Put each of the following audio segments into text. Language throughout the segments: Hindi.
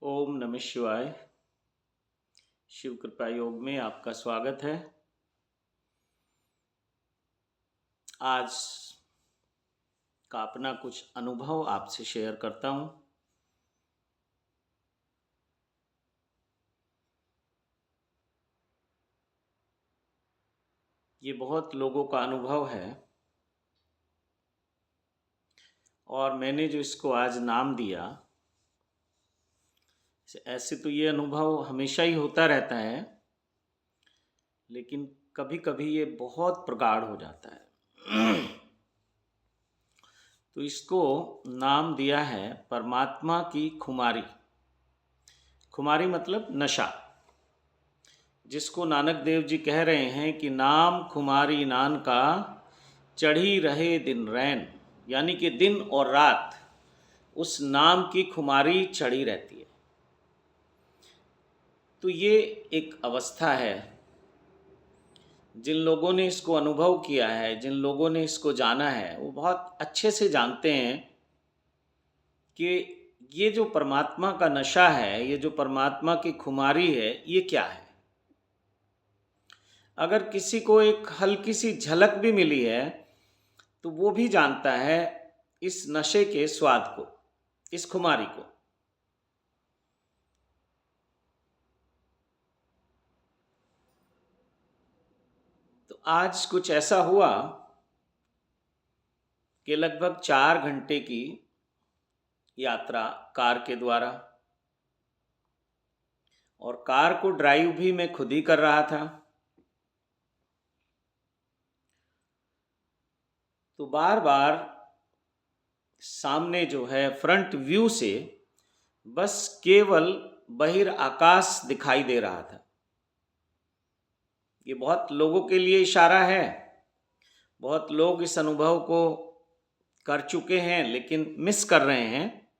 ओम नमः शिवाय। शिव कृपा योग में आपका स्वागत है। आज का अपना कुछ अनुभव आपसे शेयर करता हूँ। ये बहुत लोगों का अनुभव है और मैंने जो इसको आज नाम दिया, ऐसे तो ये अनुभव हमेशा ही होता रहता है, लेकिन कभी कभी ये बहुत प्रगाढ़ हो जाता है। तो इसको नाम दिया है परमात्मा की खुमारी। खुमारी मतलब नशा, जिसको नानक देव जी कह रहे हैं कि नाम खुमारी नान का चढ़ी रहे दिन रैन, यानी कि दिन और रात उस नाम की खुमारी चढ़ी रहती है। तो ये एक अवस्था है। जिन लोगों ने इसको अनुभव किया है, जिन लोगों ने इसको जाना है, वो बहुत अच्छे से जानते हैं कि ये जो परमात्मा का नशा है, ये जो परमात्मा की खुमारी है, ये क्या है। अगर किसी को एक हल्की सी झलक भी मिली है तो वो भी जानता है इस नशे के स्वाद को, इस खुमारी को। तो आज कुछ ऐसा हुआ कि लगभग 4 घंटे की यात्रा कार के द्वारा, और कार को ड्राइव भी मैं खुद ही कर रहा था। तो बार बार सामने जो है फ्रंट व्यू से बस केवल बहिर आकाश दिखाई दे रहा था। ये बहुत लोगों के लिए इशारा है। बहुत लोग इस अनुभव को कर चुके हैं लेकिन मिस कर रहे हैं,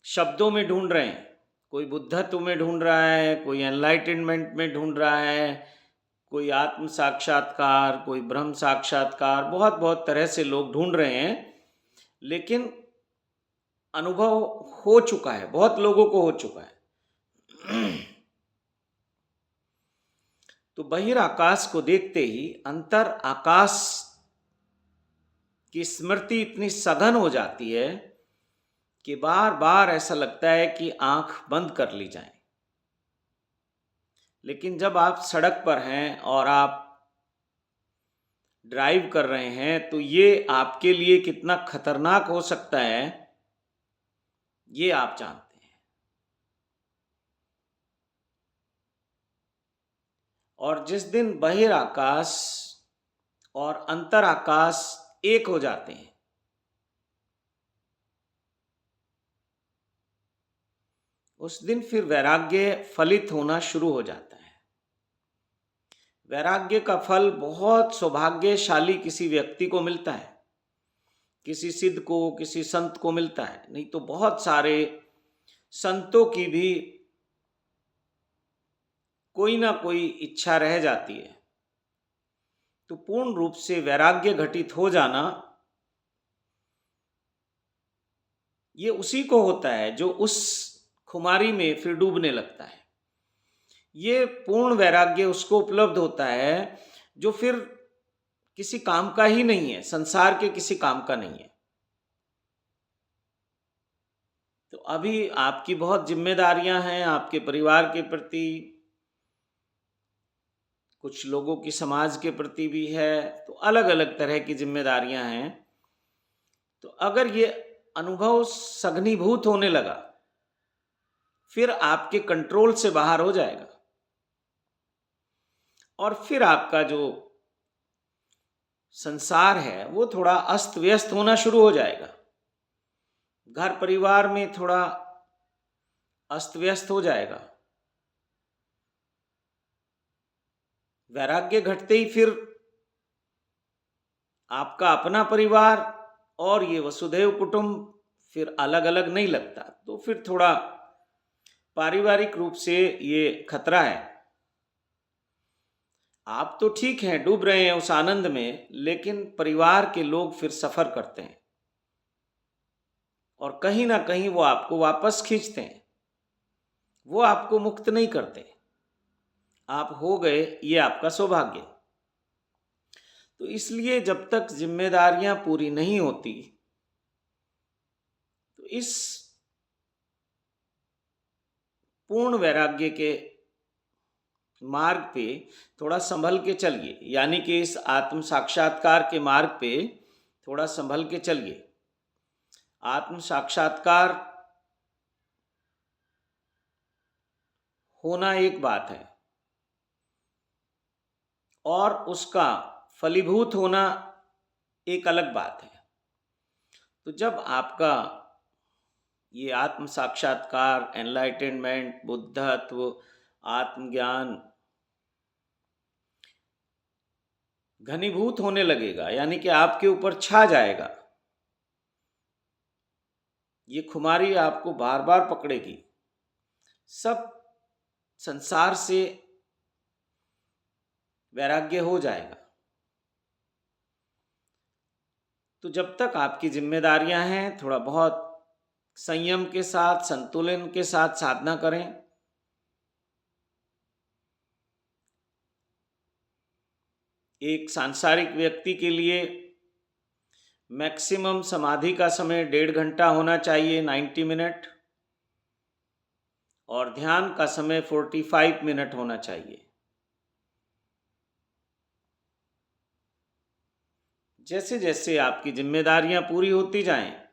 शब्दों में ढूंढ रहे हैं। कोई बुद्धत्व में ढूंढ रहा है, कोई एनलाइटनमेंट में ढूंढ रहा है, कोई आत्म साक्षात्कार, कोई ब्रह्म साक्षात्कार, बहुत बहुत तरह से लोग ढूंढ रहे हैं। लेकिन अनुभव हो चुका है, बहुत लोगों को हो चुका है। तो बहिर आकाश को देखते ही अंतर आकाश की स्मृति इतनी सघन हो जाती है कि बार बार ऐसा लगता है कि आंख बंद कर ली जाए। लेकिन जब आप सड़क पर हैं और आप ड्राइव कर रहे हैं तो ये आपके लिए कितना खतरनाक हो सकता है, ये आप जानते हैं। और जिस दिन बहिर आकाश और अंतर आकाश एक हो जाते हैं, उस दिन फिर वैराग्य फलित होना शुरू हो जाता है। वैराग्य का फल बहुत सौभाग्यशाली किसी व्यक्ति को मिलता है, किसी सिद्ध को, किसी संत को मिलता है। नहीं तो बहुत सारे संतों की भी कोई ना कोई इच्छा रह जाती है। तो पूर्ण रूप से वैराग्य घटित हो जाना ये उसी को होता है जो उस खुमारी में फिर डूबने लगता है। ये पूर्ण वैराग्य उसको उपलब्ध होता है जो फिर किसी काम का ही नहीं है, संसार के किसी काम का नहीं है। तो अभी आपकी बहुत जिम्मेदारियां हैं आपके परिवार के प्रति, कुछ लोगों की समाज के प्रति भी है। तो अलग अलग तरह की जिम्मेदारियां हैं। तो अगर ये अनुभव सघनीभूत होने लगा, फिर आपके कंट्रोल से बाहर हो जाएगा और फिर आपका जो संसार है वो थोड़ा अस्त व्यस्त होना शुरू हो जाएगा। घर परिवार में थोड़ा अस्त व्यस्त हो जाएगा। वैराग्य घटते ही फिर आपका अपना परिवार और ये वसुधैव कुटुंब फिर अलग अलग नहीं लगता। तो फिर थोड़ा पारिवारिक रूप से ये खतरा है। आप तो ठीक हैं, डूब रहे हैं उस आनंद में, लेकिन परिवार के लोग फिर सफर करते हैं और कहीं ना कहीं वो आपको वापस खींचते हैं। वो आपको मुक्त नहीं करते। आप हो गए ये आपका सौभाग्य। तो इसलिए जब तक जिम्मेदारियां पूरी नहीं होती तो इस पूर्ण वैराग्य के मार्ग पे थोड़ा संभल के चलिए, यानी कि इस आत्म साक्षात्कार के मार्ग पे थोड़ा संभल के चलिए। आत्म साक्षात्कार होना एक बात है और उसका फलीभूत होना एक अलग बात है। तो जब आपका ये आत्म साक्षात्कार, एनलाइटेनमेंट, बुद्धत्व, आत्मज्ञान घनीभूत होने लगेगा, यानी कि आपके ऊपर छा जाएगा, ये खुमारी आपको बार बार पकड़ेगी, सब संसार से वैराग्य हो जाएगा। तो जब तक आपकी जिम्मेदारियां हैं, थोड़ा बहुत संयम के साथ, संतुलन के साथ साधना करें। एक सांसारिक व्यक्ति के लिए मैक्सिमम समाधि का समय 1.5 घंटा होना चाहिए, 90 मिनट, और ध्यान का समय 45 मिनट होना चाहिए। जैसे जैसे आपकी जिम्मेदारियां पूरी होती जाएं,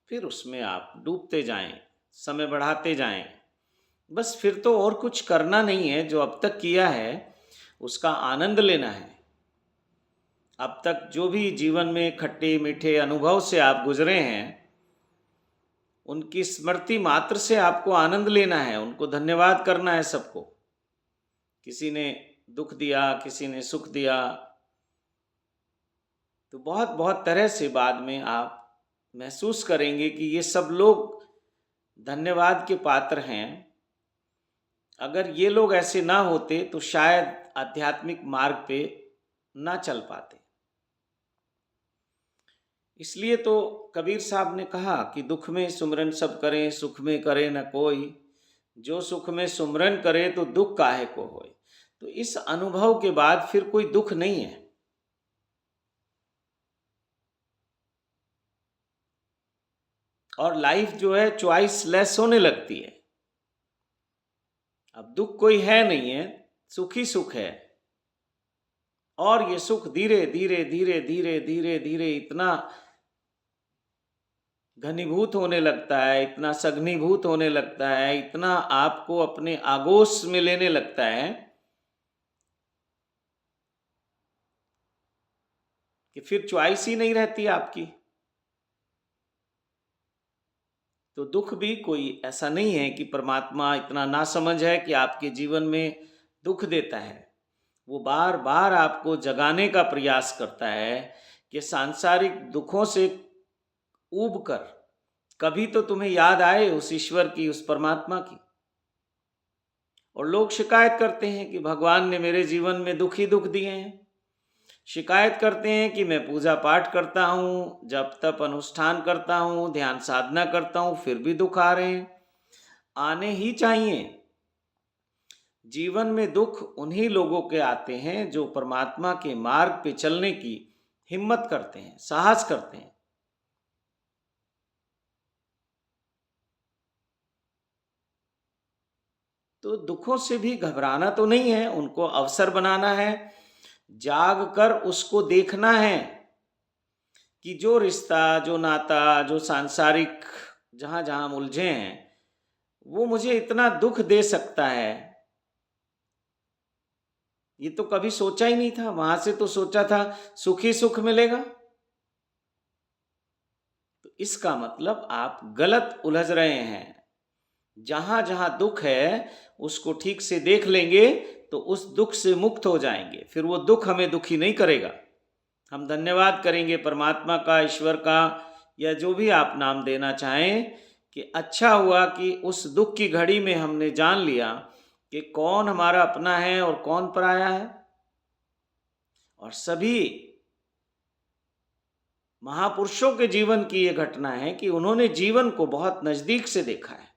फिर उसमें आप डूबते जाएं, समय बढ़ाते जाएं। बस फिर तो और कुछ करना नहीं है, जो अब तक किया है उसका आनंद लेना है। अब तक जो भी जीवन में खट्टे मीठे अनुभव से आप गुजरे हैं, उनकी स्मृति मात्र से आपको आनंद लेना है, उनको धन्यवाद करना है सबको। किसी ने दुख दिया, किसी ने सुख दिया, तो बहुत बहुत तरह से बाद में आप महसूस करेंगे कि ये सब लोग धन्यवाद के पात्र हैं। अगर ये लोग ऐसे ना होते तो शायद आध्यात्मिक मार्ग पे ना चल पाते। इसलिए तो कबीर साहब ने कहा कि दुख में सुमरन सब करें, सुख में करे न कोई, जो सुख में सुमरन करे तो दुख काहे को होए। तो इस अनुभव के बाद फिर कोई दुख नहीं है। और लाइफ जो है चॉइसलेस होने लगती है। अब दुख कोई है नहीं है, सुख ही सुख है। और ये सुख धीरे धीरे धीरे धीरे धीरे धीरे इतना घनीभूत होने लगता है, इतना सघनीभूत होने लगता है, इतना आपको अपने आगोश में लेने लगता है कि फिर चॉइस ही नहीं रहती आपकी। तो दुख भी कोई ऐसा नहीं है कि परमात्मा इतना नासमझ है कि आपके जीवन में दुख देता है। वो बार बार आपको जगाने का प्रयास करता है कि सांसारिक दुखों से ऊब कर कभी तो तुम्हें याद आए उस ईश्वर की, उस परमात्मा की। और लोग शिकायत करते हैं कि भगवान ने मेरे जीवन में दुख ही दुख दिए हैं। शिकायत करते हैं कि मैं पूजा पाठ करता हूँ, जप तप अनुष्ठान करता हूँ, ध्यान साधना करता हूँ, फिर भी दुख आ रहे हैं। आने ही चाहिए। जीवन में दुख उन्हीं लोगों के आते हैं जो परमात्मा के मार्ग पे चलने की हिम्मत करते हैं, साहस करते हैं। तो दुखों से भी घबराना तो नहीं है, उनको अवसर बनाना है, जाग कर उसको देखना है कि जो रिश्ता, जो नाता, जो सांसारिक जहां जहां उलझे हैं, वो मुझे इतना दुख दे सकता है, ये तो कभी सोचा ही नहीं था। वहां से तो सोचा था सुख ही सुख मिलेगा। तो इसका मतलब आप गलत उलझ रहे हैं। जहां जहां दुख है उसको ठीक से देख लेंगे तो उस दुख से मुक्त हो जाएंगे। फिर वो दुख हमें दुखी नहीं करेगा। हम धन्यवाद करेंगे परमात्मा का, ईश्वर का, या जो भी आप नाम देना चाहें, कि अच्छा हुआ कि उस दुख की घड़ी में हमने जान लिया कि कौन हमारा अपना है और कौन पराया है। और सभी महापुरुषों के जीवन की ये घटना है कि उन्होंने जीवन को बहुत नजदीक से देखा है।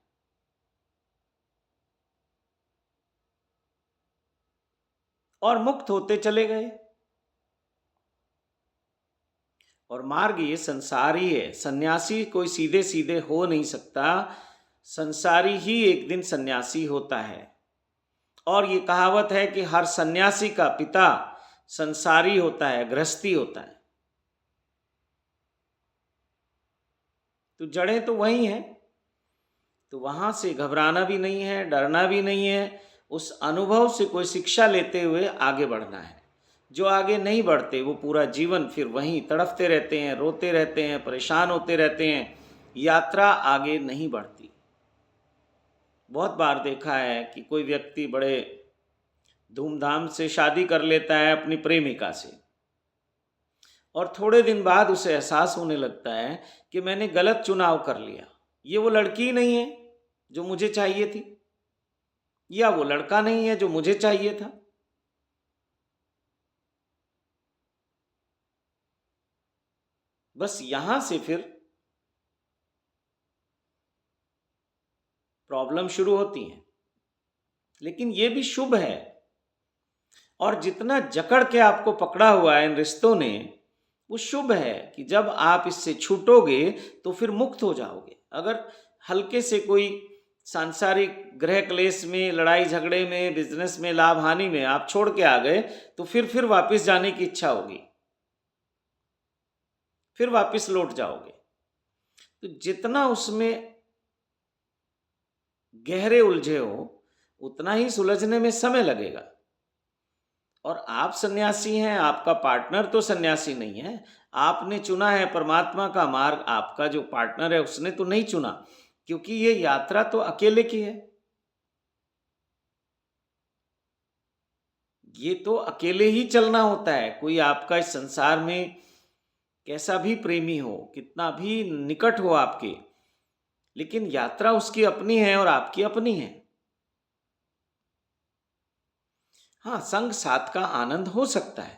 और मुक्त होते चले गए। और मार्ग ये संसारी है, सन्यासी कोई सीधे सीधे हो नहीं सकता, संसारी ही एक दिन सन्यासी होता है। और ये कहावत है कि हर सन्यासी का पिता संसारी होता है, गृहस्थी होता है। तो जड़ें तो वही हैं, तो वहां से घबराना भी नहीं है, डरना भी नहीं है, उस अनुभव से कोई शिक्षा लेते हुए आगे बढ़ना है। जो आगे नहीं बढ़ते वो पूरा जीवन फिर वहीं तड़फते रहते हैं, रोते रहते हैं, परेशान होते रहते हैं, यात्रा आगे नहीं बढ़ती। बहुत बार देखा है कि कोई व्यक्ति बड़े धूमधाम से शादी कर लेता है अपनी प्रेमिका से, और थोड़े दिन बाद उसे एहसास होने लगता है कि मैंने गलत चुनाव कर लिया, ये वो लड़की ही नहीं है जो मुझे चाहिए थी, या वो लड़का नहीं है जो मुझे चाहिए था। बस यहां से फिर प्रॉब्लम शुरू होती है। लेकिन ये भी शुभ है, और जितना जकड़ के आपको पकड़ा हुआ है इन रिश्तों ने, वो शुभ है कि जब आप इससे छूटोगे तो फिर मुक्त हो जाओगे। अगर हल्के से कोई सांसारिक ग्रह क्लेश में, लड़ाई झगड़े में, बिजनेस में, लाभ हानि में आप छोड़ के आ गए, तो फिर वापस जाने की इच्छा होगी, फिर वापस लौट जाओगे। तो जितना उसमें गहरे उलझे हो उतना ही सुलझने में समय लगेगा। और आप सन्यासी हैं, आपका पार्टनर तो सन्यासी नहीं है, आपने चुना है परमात्मा का मार्ग, आपका जो पार्टनर है उसने तो नहीं चुना, क्योंकि ये यात्रा तो अकेले की है। ये तो अकेले ही चलना होता है। कोई आपका इस संसार में कैसा भी प्रेमी हो, कितना भी निकट हो आपके, लेकिन यात्रा उसकी अपनी है और आपकी अपनी है। हाँ, संग साथ का आनंद हो सकता है।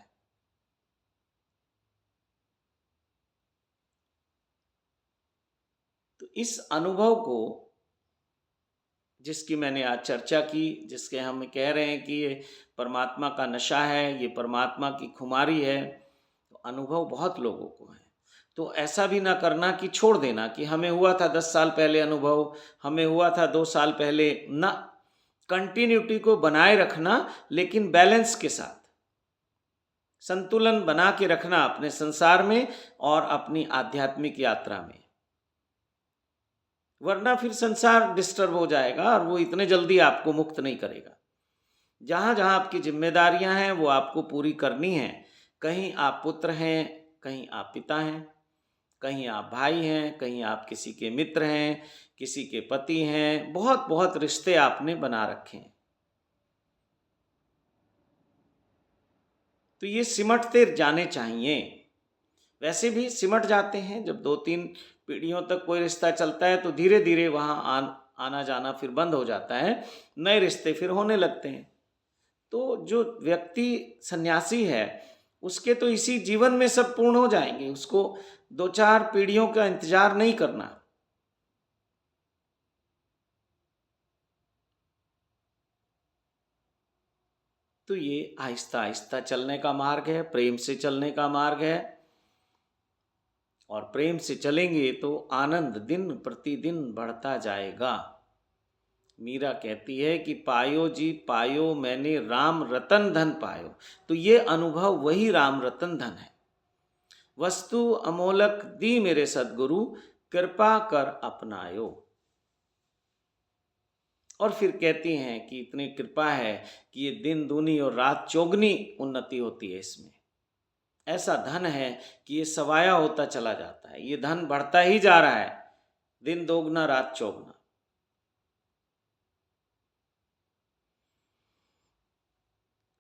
तो इस अनुभव को, जिसकी मैंने आज चर्चा की, जिसके हम कह रहे हैं कि ये परमात्मा का नशा है, ये परमात्मा की खुमारी है, तो अनुभव बहुत लोगों को है। तो ऐसा भी ना करना कि छोड़ देना कि हमें हुआ था 10 साल पहले अनुभव, हमें हुआ था 2 साल पहले ना। कंटिन्यूटी को बनाए रखना, लेकिन बैलेंस के साथ संतुलन बना के रखना अपने संसार में और अपनी आध्यात्मिक यात्रा में। वरना फिर संसार डिस्टर्ब हो जाएगा और वो इतने जल्दी आपको मुक्त नहीं करेगा। जहाँ जहाँ आपकी जिम्मेदारियाँ हैं वो आपको पूरी करनी है। कहीं आप पुत्र हैं, कहीं आप पिता हैं, कहीं आप भाई हैं, कहीं आप किसी के मित्र हैं, किसी के पति हैं, बहुत बहुत रिश्ते आपने बना रखे हैं। तो ये सिमटते जाने चाहिए। वैसे भी सिमट जाते हैं, जब 2-3 पीढ़ियों तक कोई रिश्ता चलता है तो धीरे धीरे वहाँ आना जाना फिर बंद हो जाता है, नए रिश्ते फिर होने लगते हैं। तो जो व्यक्ति सन्यासी है उसके तो इसी जीवन में सब पूर्ण हो जाएंगे, उसको 2-4 पीढ़ियों का इंतजार नहीं करना। तो ये आहिस्ता आहिस्ता चलने का मार्ग है, प्रेम से चलने का मार्ग है। और प्रेम से चलेंगे तो आनंद दिन प्रतिदिन बढ़ता जाएगा। मीरा कहती है कि पायो जी पायो मैंने राम रतन धन पायो। तो ये अनुभव वही राम रतन धन है। वस्तु अमोलक दी मेरे सदगुरु, कृपा कर अपनायो। और फिर कहती हैं कि इतनी कृपा है कि ये दिन दूनी और रात चौगनी उन्नति होती है इसमें। ऐसा धन है कि ये सवाया होता चला जाता है, ये धन बढ़ता ही जा रहा है, दिन दोगुना रात चौगुना।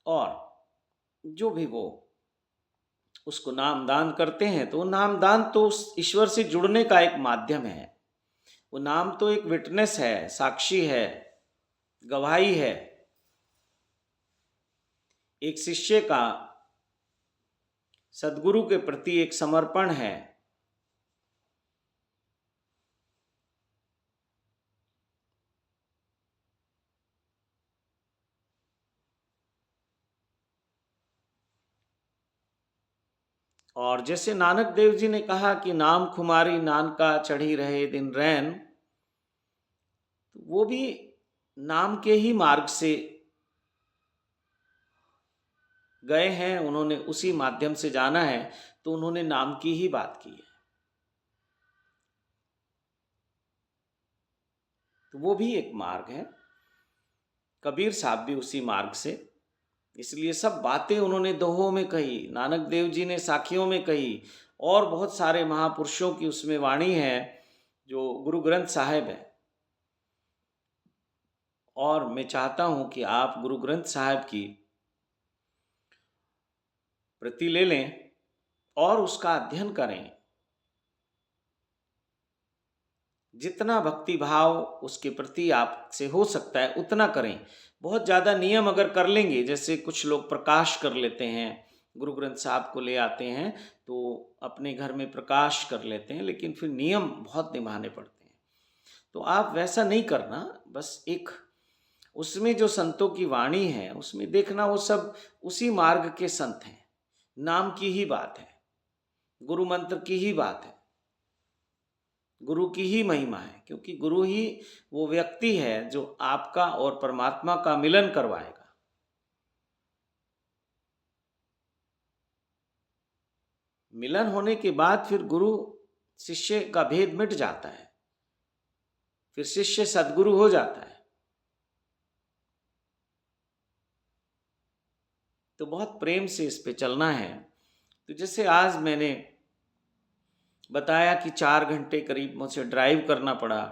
और जो भी वो उसको नाम दान करते हैं, तो नामदान तो उस ईश्वर से जुड़ने का एक माध्यम है। वो नाम तो एक विटनेस है, साक्षी है, गवाही है, एक शिष्य का सदगुरु के प्रति एक समर्पण है। और जैसे नानक देव जी ने कहा कि नाम खुमारी नानका चढ़ी रहे दिन रैन, तो वो भी नाम के ही मार्ग से गए हैं, उन्होंने उसी माध्यम से जाना है, तो उन्होंने नाम की ही बात की है। तो वो भी एक मार्ग है। कबीर साहब भी उसी मार्ग से, इसलिए सब बातें उन्होंने दोहों में कही, नानक देव जी ने साखियों में कही, और बहुत सारे महापुरुषों की उसमें वाणी है जो गुरु ग्रंथ साहिब है। और मैं चाहता हूं कि आप गुरु ग्रंथ साहिब की प्रति ले लें और उसका अध्ययन करें। जितना भक्ति भाव उसके प्रति आपसे हो सकता है उतना करें। बहुत ज़्यादा नियम अगर कर लेंगे, जैसे कुछ लोग प्रकाश कर लेते हैं, गुरु ग्रंथ साहब को ले आते हैं तो अपने घर में प्रकाश कर लेते हैं, लेकिन फिर नियम बहुत निभाने पड़ते हैं। तो आप वैसा नहीं करना। बस एक उसमें जो संतों की वाणी है उसमें देखना वो सब उसी मार्ग के संत हैं, नाम की ही बात है, गुरु मंत्र की ही बात है, गुरु की ही महिमा है, क्योंकि गुरु ही वो व्यक्ति है जो आपका और परमात्मा का मिलन करवाएगा। मिलन होने के बाद फिर गुरु शिष्य का भेद मिट जाता है, फिर शिष्य सद्गुरु हो जाता है। तो बहुत प्रेम से इस पे चलना है। तो जैसे आज मैंने बताया कि 4 घंटे करीब मुझे ड्राइव करना पड़ा,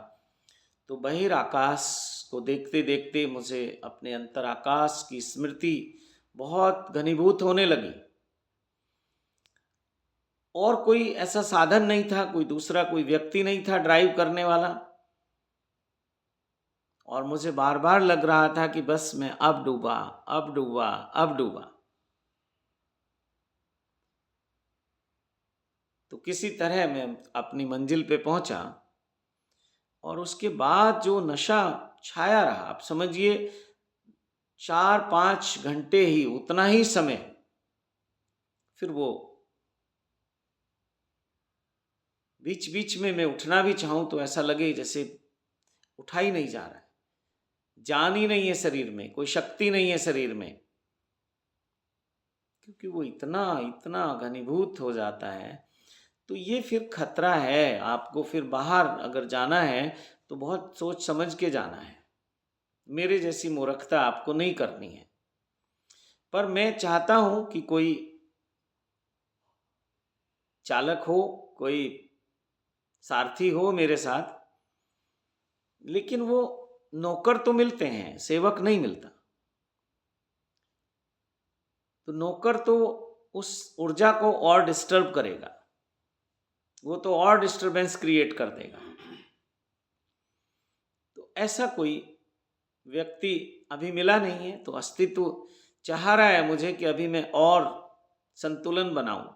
तो बहिर आकाश को देखते देखते मुझे अपने अंतर आकाश की स्मृति बहुत घनीभूत होने लगी। और कोई ऐसा साधन नहीं था, कोई दूसरा कोई व्यक्ति नहीं था ड्राइव करने वाला, और मुझे बार बार लग रहा था कि बस मैं अब डूबा, अब डूबा, अब डूबा। तो किसी तरह मैं अपनी मंजिल पे पहुंचा, और उसके बाद जो नशा छाया रहा, आप समझिए 4-5 घंटे ही, उतना ही समय, फिर वो बीच बीच में मैं उठना भी चाहूं तो ऐसा लगे जैसे उठा ही नहीं जा रहा है, जान ही नहीं है शरीर में, कोई शक्ति नहीं है शरीर में, क्योंकि वो इतना इतना घनीभूत हो जाता है। तो ये फिर खतरा है। आपको फिर बाहर अगर जाना है तो बहुत सोच समझ के जाना है। मेरे जैसी मूर्खता आपको नहीं करनी है। पर मैं चाहता हूं कि कोई चालक हो, कोई सारथी हो मेरे साथ, लेकिन वो नौकर तो मिलते हैं, सेवक नहीं मिलता। तो नौकर तो उस ऊर्जा को और डिस्टर्ब करेगा, वो तो और डिस्टरबेंस क्रिएट कर देगा। तो ऐसा कोई व्यक्ति अभी मिला नहीं है। तो अस्तित्व चाह रहा है मुझे कि अभी मैं और संतुलन बनाऊं।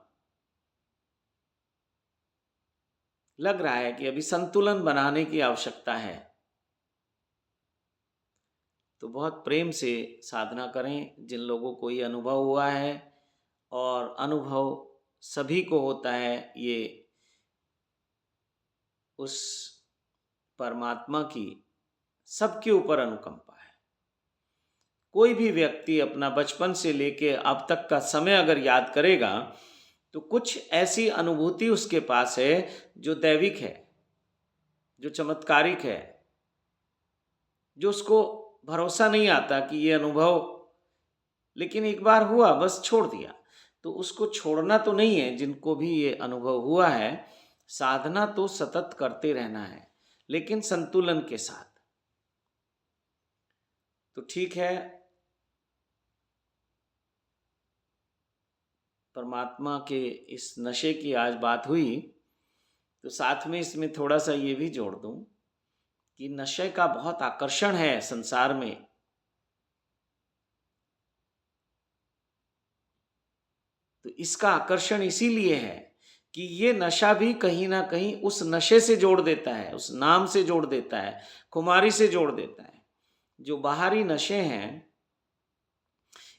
लग रहा है कि अभी संतुलन बनाने की आवश्यकता है। तो बहुत प्रेम से साधना करें। जिन लोगों को ये अनुभव हुआ है, और अनुभव सभी को होता है, ये उस परमात्मा की सबके ऊपर अनुकंपा है। कोई भी व्यक्ति अपना बचपन से लेके अब तक का समय अगर याद करेगा तो कुछ ऐसी अनुभूति उसके पास है जो दैविक है, जो चमत्कारिक है, जो उसको भरोसा नहीं आता कि ये अनुभव, लेकिन एक बार हुआ बस छोड़ दिया। तो उसको छोड़ना तो नहीं है। जिनको भी ये अनुभव हुआ है, साधना तो सतत करते रहना है, लेकिन संतुलन के साथ। तो ठीक है, परमात्मा के इस नशे की आज बात हुई, तो साथ में इसमें थोड़ा सा ये भी जोड़ दूं कि नशे का बहुत आकर्षण है संसार में। तो इसका आकर्षण इसीलिए है कि ये नशा भी कहीं ना कहीं उस नशे से जोड़ देता है, उस नाम से जोड़ देता है, खुमारी से जोड़ देता है। जो बाहरी नशे हैं,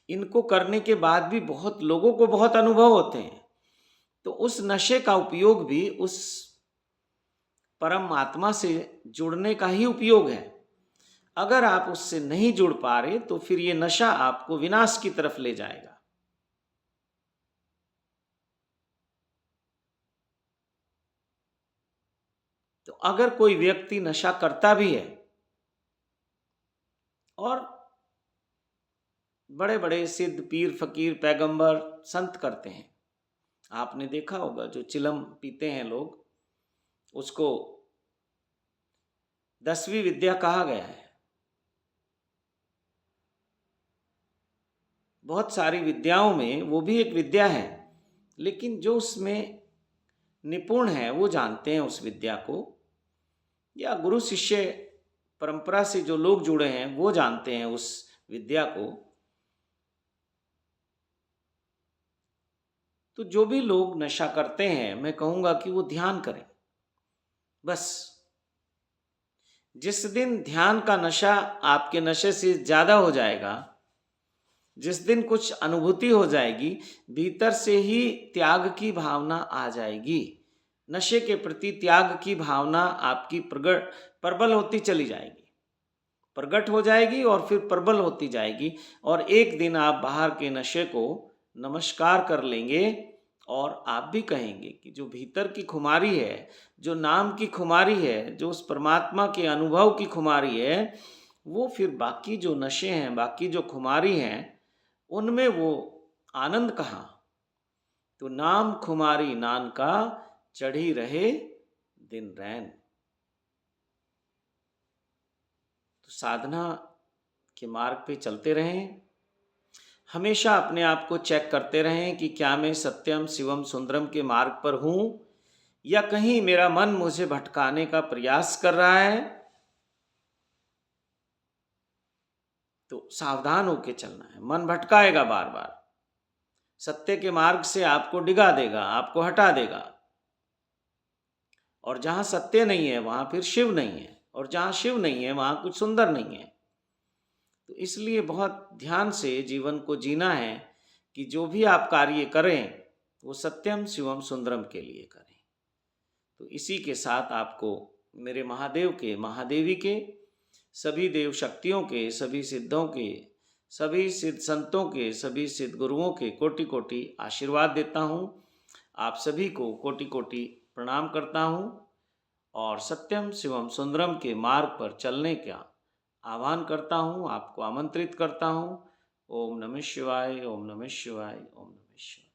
इनको करने के बाद भी बहुत लोगों को बहुत अनुभव होते हैं, तो उस नशे का उपयोग भी उस परम आत्मा से जुड़ने का ही उपयोग है। अगर आप उससे नहीं जुड़ पा रहे तो फिर ये नशा आपको विनाश की तरफ ले जाएगा। तो अगर कोई व्यक्ति नशा करता भी है और बड़े बड़े सिद्ध पीर फकीर पैगंबर संत करते हैं, आपने देखा होगा जो चिलम पीते हैं लोग, उसको 10वीं विद्या कहा गया है। बहुत सारी विद्याओं में वो भी एक विद्या है, लेकिन जो उसमें निपुण है वो जानते हैं उस विद्या को, या गुरु शिष्य परंपरा से जो लोग जुड़े हैं वो जानते हैं उस विद्या को। तो जो भी लोग नशा करते हैं, मैं कहूँगा कि वो ध्यान करें। बस जिस दिन ध्यान का नशा आपके नशे से ज़्यादा हो जाएगा, जिस दिन कुछ अनुभूति हो जाएगी, भीतर से ही त्याग की भावना आ जाएगी। नशे के प्रति त्याग की भावना आपकी प्रबल होती चली जाएगी, प्रकट हो जाएगी और फिर प्रबल होती जाएगी, और एक दिन आप बाहर के नशे को नमस्कार कर लेंगे और आप भी कहेंगे कि जो भीतर की खुमारी है, जो नाम की खुमारी है, जो उस परमात्मा के अनुभव की खुमारी है, वो फिर बाकी जो नशे हैं, बाकी जो खुमारी हैं, उनमें वो आनंद कहाँ। तो नाम खुमारी नान का चढ़ी रहे दिन रैन। तो साधना के मार्ग पे चलते रहें, हमेशा अपने आप को चेक करते रहें कि क्या मैं सत्यम शिवम सुंदरम के मार्ग पर हूँ, या कहीं मेरा मन मुझे भटकाने का प्रयास कर रहा है। तो सावधान होकर चलना है, मन भटकाएगा बार बार, सत्य के मार्ग से आपको डिगा देगा, आपको हटा देगा। और जहाँ सत्य नहीं है वहाँ फिर शिव नहीं है, और जहाँ शिव नहीं है वहाँ कुछ सुंदर नहीं है। तो इसलिए बहुत ध्यान से जीवन को जीना है कि जो भी आप कार्य करें वो सत्यम शिवम सुंदरम के लिए करें। तो इसी के साथ आपको मेरे महादेव के, महादेवी के, सभी देव शक्तियों के, सभी सिद्धों के, सभी सिद्ध संतों के, सभी सिद्ध गुरुओं के कोटि कोटि आशीर्वाद देता हूँ। आप सभी को कोटि कोटि प्रणाम करता हूँ और सत्यम शिवम सुंदरम के मार्ग पर चलने का आह्वान करता हूँ, आपको आमंत्रित करता हूँ। ओम नमः शिवाय, ओम नमः शिवाय, ओम नमः शिवाय।